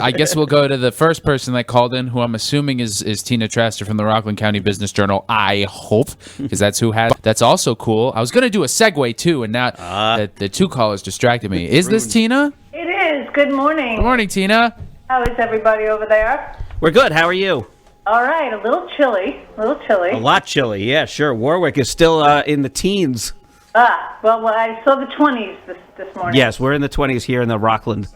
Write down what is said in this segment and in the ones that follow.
I guess we'll go to the first person that called in, who I'm assuming is Tina Traster from the Rockland County Business Journal. I hope, because that's who has. That's also cool. I was going to do a segue too, and now the two callers distracted me. Is this Tina? It is. Good morning. Good morning, Tina. How is everybody over there? We're good. How are you? All right. A little chilly. A lot chilly. Yeah, sure. Warwick is still in the teens. Well, I saw the 20s this morning. Yes, we're in the 20s here in the Rockland.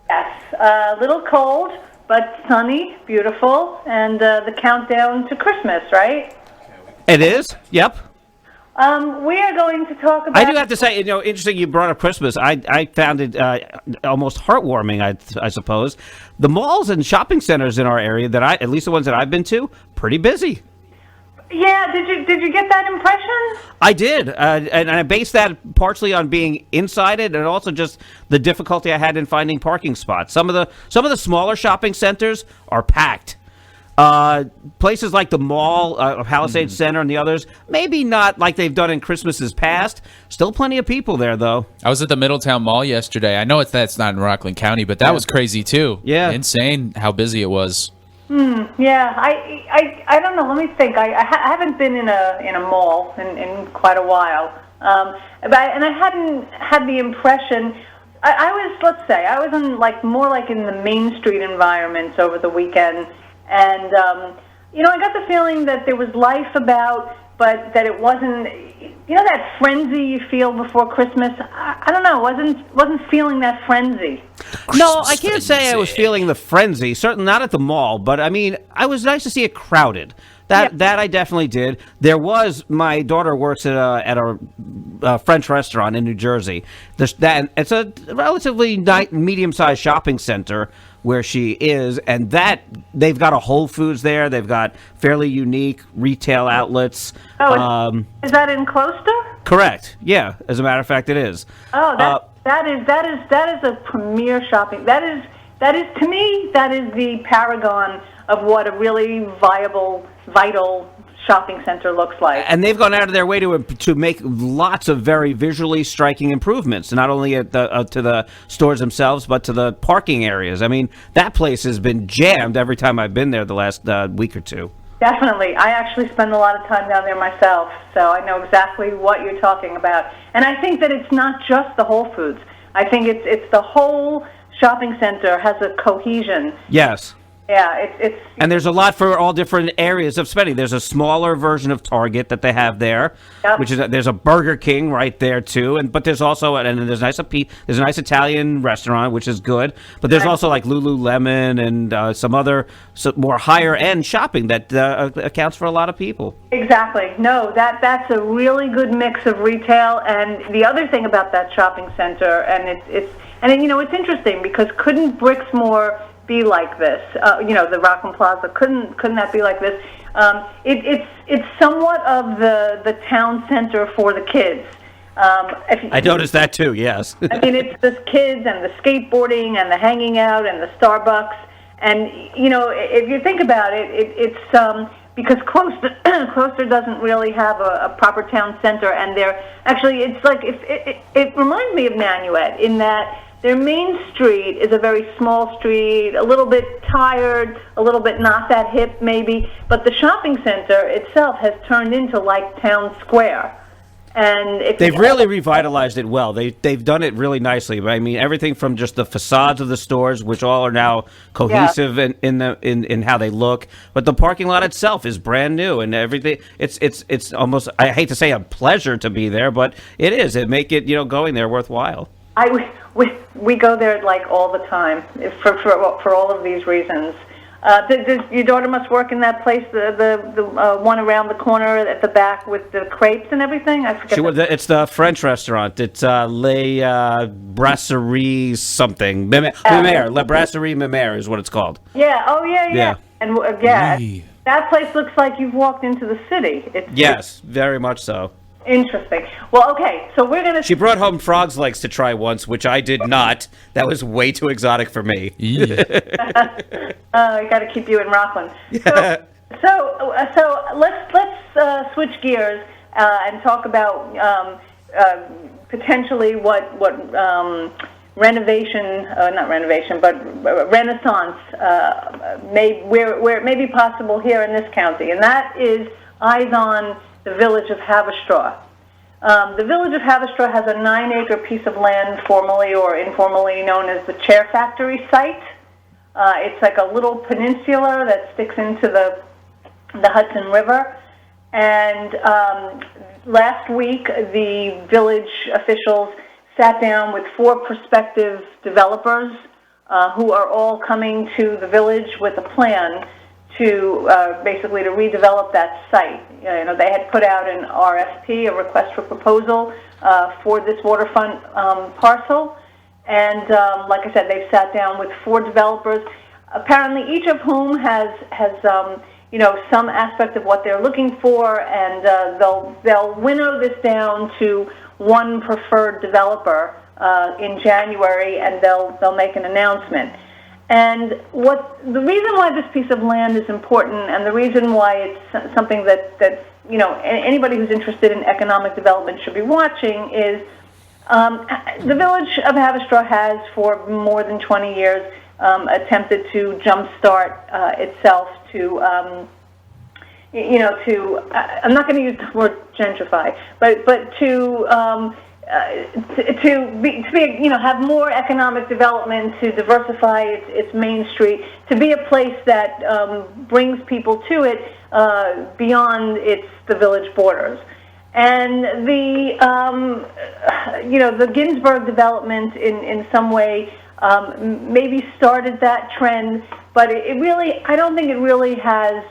Yes. A little cold, but sunny, beautiful, and the countdown to Christmas, right? It is? Yep. We are going to talk about... I do have to say, interesting you brought up Christmas. I found it almost heartwarming, I suppose. The malls and shopping centers in our area, at least the ones that I've been to, pretty busy. Yeah, did you get that impression? I did, and I based that partially on being inside it, and also just the difficulty I had in finding parking spots. Some of the smaller shopping centers are packed. Places like the mall, Palisades Center, and the others, maybe not like they've done in Christmases past. Still plenty of people there, though. I was at the Middletown Mall yesterday. I know that's not in Rockland County, but that was crazy too. Yeah, insane how busy it was. Yeah, I don't know. Let me think. I haven't been in a mall in quite a while, but I hadn't had the impression. I was in more like in the Main Street environments over the weekend, and I got the feeling that there was life about, but that it wasn't. That frenzy you feel before Christmas. I don't know. Wasn't feeling that frenzy. No, I can't say I was feeling the frenzy. Certainly not at the mall, but I mean, I was nice to see it crowded. That I definitely did. There was, my daughter works at a French restaurant in New Jersey. It's a relatively medium-sized shopping center where she is, and they've got a Whole Foods there. They've got fairly unique retail outlets. Oh, is that in Closter? Correct. Yeah, as a matter of fact, it is. Oh, that is a premier shopping. That is to me, that is the paragon of what a really vital shopping center looks like. And they've gone out of their way to make lots of very visually striking improvements, not only at to the stores themselves, but to the parking areas. I mean, that place has been jammed every time I've been there the last week or two. Definitely. I actually spend a lot of time down there myself, so I know exactly what you're talking about. And I think that it's not just the Whole Foods. I think it's the whole shopping center has a cohesion. Yes. Yeah, it's and there's a lot for all different areas of spending. There's a smaller version of Target that they have there, which is there's a Burger King right there too, but there's also there's a nice Italian restaurant which is good, but there's also like Lululemon and some more higher end shopping that accounts for a lot of people. Exactly. No, that's a really good mix of retail. And the other thing about that shopping center, and it's interesting because couldn't Brixmore be like this? The Rockland Plaza, couldn't that be like this? It's somewhat of the town center for the kids. I noticed that too. Yes. I mean, it's the kids and the skateboarding and the hanging out and the Starbucks, and if you think about it, it's because Closter doesn't really have a proper town center, and it's like it reminds me of Nanuet in that. Their main street is a very small street, a little bit tired, a little bit not that hip maybe, but the shopping center itself has turned into like town square. And they've really revitalized it well. They've done it really nicely. I mean, everything from just the facades of the stores, which all are now cohesive in how they look, but the parking lot itself is brand new and everything. It's almost, I hate to say a pleasure to be there, but it is. It make it going there worthwhile. We go there like all the time for all of these reasons. Your daughter must work in that place, the one around the corner at the back with the crepes and everything. I forget. It's the French restaurant. It's Les Brasserie something. La Brasserie Mimere is what it's called. Yeah. Oh yeah. And that place looks like you've walked into the city. Yes, very much so. Interesting. Well, okay, so we're going to... She brought home frog's legs to try once, which I did not. That was way too exotic for me. I got to keep you in Rockland. So let's switch gears and talk about potentially what not renovation, but renaissance where it may be possible here in this county, and that is eyes on the village of Haverstraw. The village of Haverstraw has a 9-acre piece of land, formally or informally known as the Chair Factory site. It's like a little peninsula that sticks into the Hudson River. And last week, the village officials sat down with 4 prospective developers who are all coming to the village with a plan to basically to redevelop that site. They had put out an RFP, a request for proposal, for this waterfront parcel. And like I said, they've sat down with 4 developers, apparently each of whom has some aspect of what they're looking for, and they'll winnow this down to one preferred developer in January, and they'll make an announcement. And the reason why this piece of land is important, and the reason why it's something that anybody who's interested in economic development should be watching is the village of Haverstraw has, for more than 20 years, attempted to jumpstart itself to, I'm not going to use the word gentrify, but to have more economic development, to diversify its main street, to be a place that brings people to it beyond the village borders. And the Ginsburg development in some way maybe started that trend, but I don't think it really has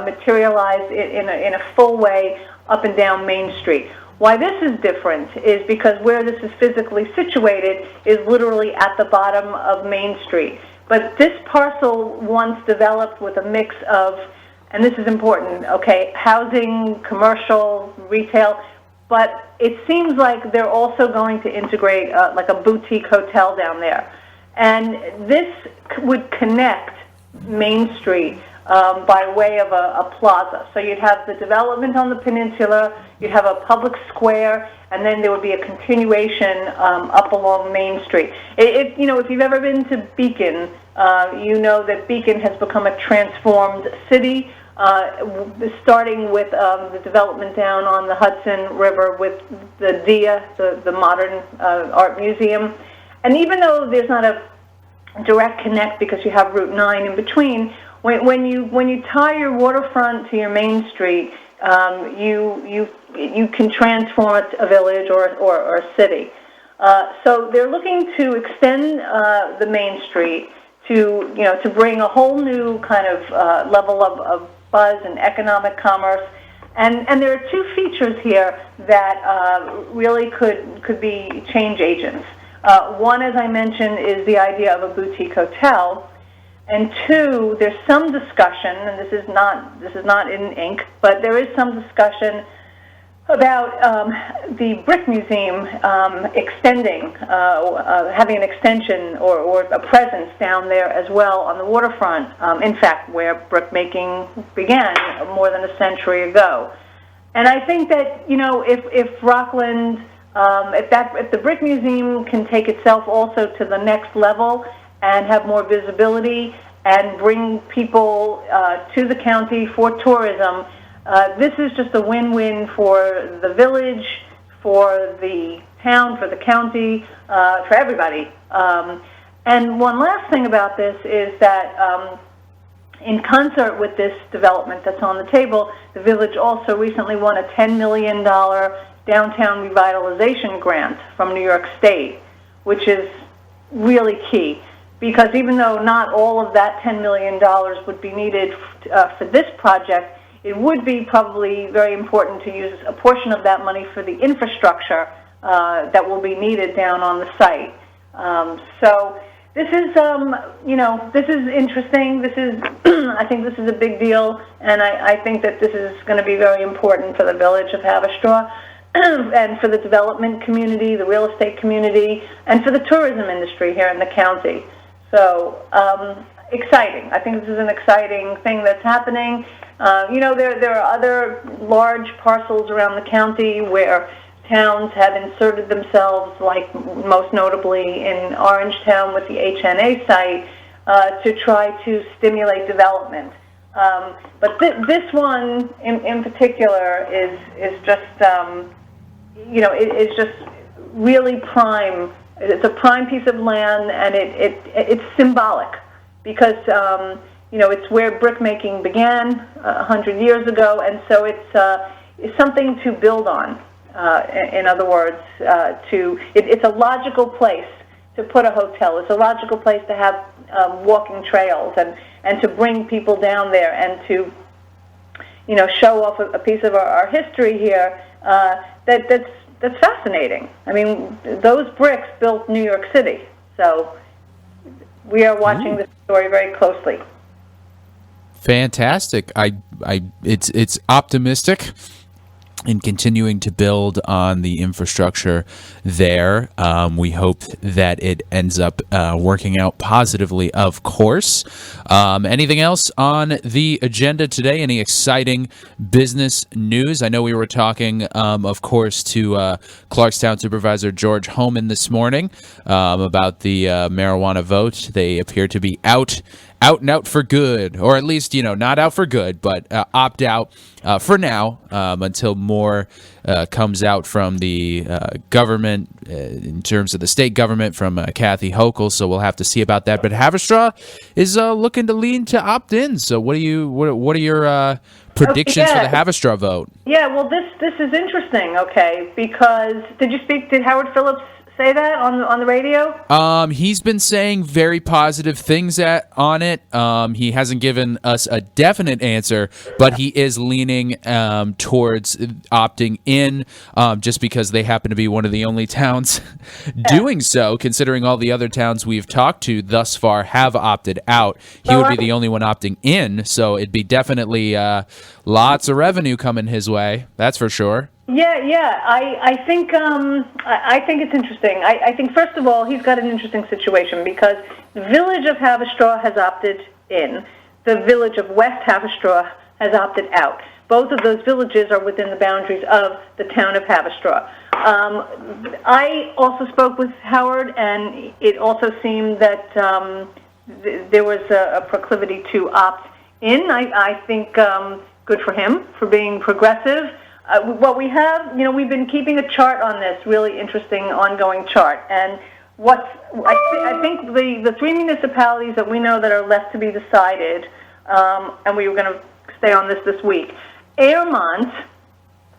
materialized in a full way up and down Main Street. Why this is different is because where this is physically situated is literally at the bottom of Main Street. But this parcel once developed with a mix of, and this is important, okay, housing, commercial, retail, but it seems like they're also going to integrate like a boutique hotel down there. And this would connect Main Street by way of a plaza. So you'd have the development on the peninsula, you'd have a public square, and then there would be a continuation up along Main Street. If you've ever been to Beacon, you know that Beacon has become a transformed city, starting with the development down on the Hudson River with the DIA, the Modern Art Museum. And even though there's not a direct connect because you have Route 9 in between, when you tie your waterfront to your Main Street, you can transform a village or a city. So they're looking to extend the Main Street to bring a whole new kind of level of buzz and economic commerce. And there are 2 features here that really could be change agents. One, as I mentioned, is the idea of a boutique hotel. And 2, there's some discussion, and this is not in ink, but there is some discussion about the Brick Museum extending, having an extension or a presence down there as well on the waterfront. In fact, where brick making began more than a century ago. And I think that if Rockland, if the Brick Museum can take itself also to the next level and have more visibility and bring people to the county for tourism, this is just a win-win for the village, for the town, for the county, for everybody. And one last thing about this is that in concert with this development that's on the table, the village also recently won a $10 million downtown revitalization grant from New York State, which is really key. Because even though not all of that $10 million would be needed for this project, it would be probably very important to use a portion of that money for the infrastructure that will be needed down on the site. So this is, this is interesting. This is, I think this is a big deal, and I think that this is going to be very important for the village of Haverstraw and for the development community, the real estate community, and for the tourism industry here in the county. So exciting. I think this is an exciting thing that's happening. There are other large parcels around the county where towns have inserted themselves, like most notably in Orangetown with the HNA site, to try to stimulate development. But this one in particular is just, it's just really prime. It's a prime piece of land, and it's symbolic because, it's where brickmaking began 100 years ago, and so it's something to build on. In other words, it's a logical place to put a hotel. It's a logical place to have walking trails and to bring people down there and to, show off a piece of our history here that's fascinating. I mean, those bricks built New York City, so we are watching this story very closely. Fantastic. It's optimistic in continuing to build on the infrastructure there. We hope that it ends up working out positively, of course. Anything else on the agenda today? Any exciting business news? I know we were talking, of course, to Clarkstown Supervisor George Homan this morning about the marijuana vote. They appear to be out and out for good, or at least, not out for good, but opt out for now until more comes out from the government in terms of the state government from Kathy Hochul. So we'll have to see about that. But Haverstraw is looking to lean to opt in. So what are your predictions for the Haverstraw vote? Yeah, well, this is interesting. Okay, because did Howard Phillips say that on the radio? He's been saying very positive things on it. He hasn't given us a definite answer, but he is leaning towards opting in, just because they happen to be one of the only towns doing so, considering all the other towns we've talked to thus far have opted out. He would be the only one opting in, so it'd be definitely lots of revenue coming his way. That's for sure. Yeah. I think it's interesting. I think first of all he's got an interesting situation because the village of Haverstraw has opted in. The village of West Haverstraw has opted out. Both of those villages are within the boundaries of the town of Haverstraw. I also spoke with Howard, and it also seemed that there was a proclivity to opt in. I think good for him for being progressive. What we have, we've been keeping a chart on this, really interesting ongoing chart. And I think the three municipalities that we know that are left to be decided, and we were going to stay on this week. Airmont,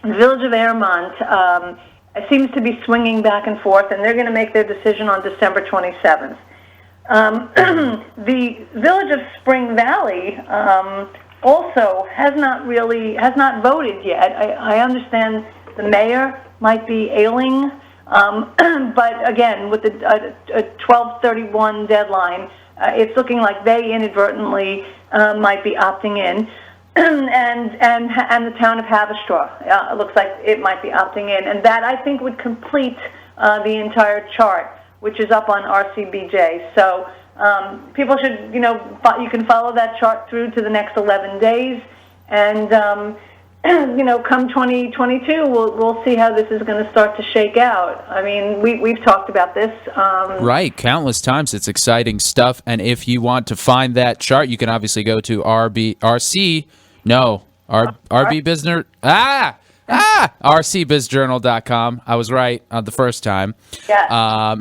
the village of Airmont, seems to be swinging back and forth, and they're going to make their decision on December 27th. The village of Spring Valley also has not voted yet. I understand the mayor might be ailing, but again, with a 12/31 deadline, it's looking like they inadvertently might be opting in, and the town of Haverstraw looks like it might be opting in, and that I think would complete the entire chart, which is up on RCBJ. So. People should, you can follow that chart through to the next 11 days, and, come 2022, we'll see how this is going to start to shake out. I mean, we've talked about this. Right, countless times. It's exciting stuff, and if you want to find that chart, you can obviously go to rcbizjournal.com. I was right on the first time. Yeah.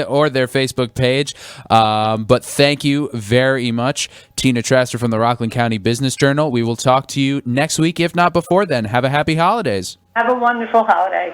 Or their Facebook page. But thank you very much, Tina Traster from the Rockland County Business Journal. We will talk to you next week, if not before then. Have a happy holidays. Have a wonderful holiday.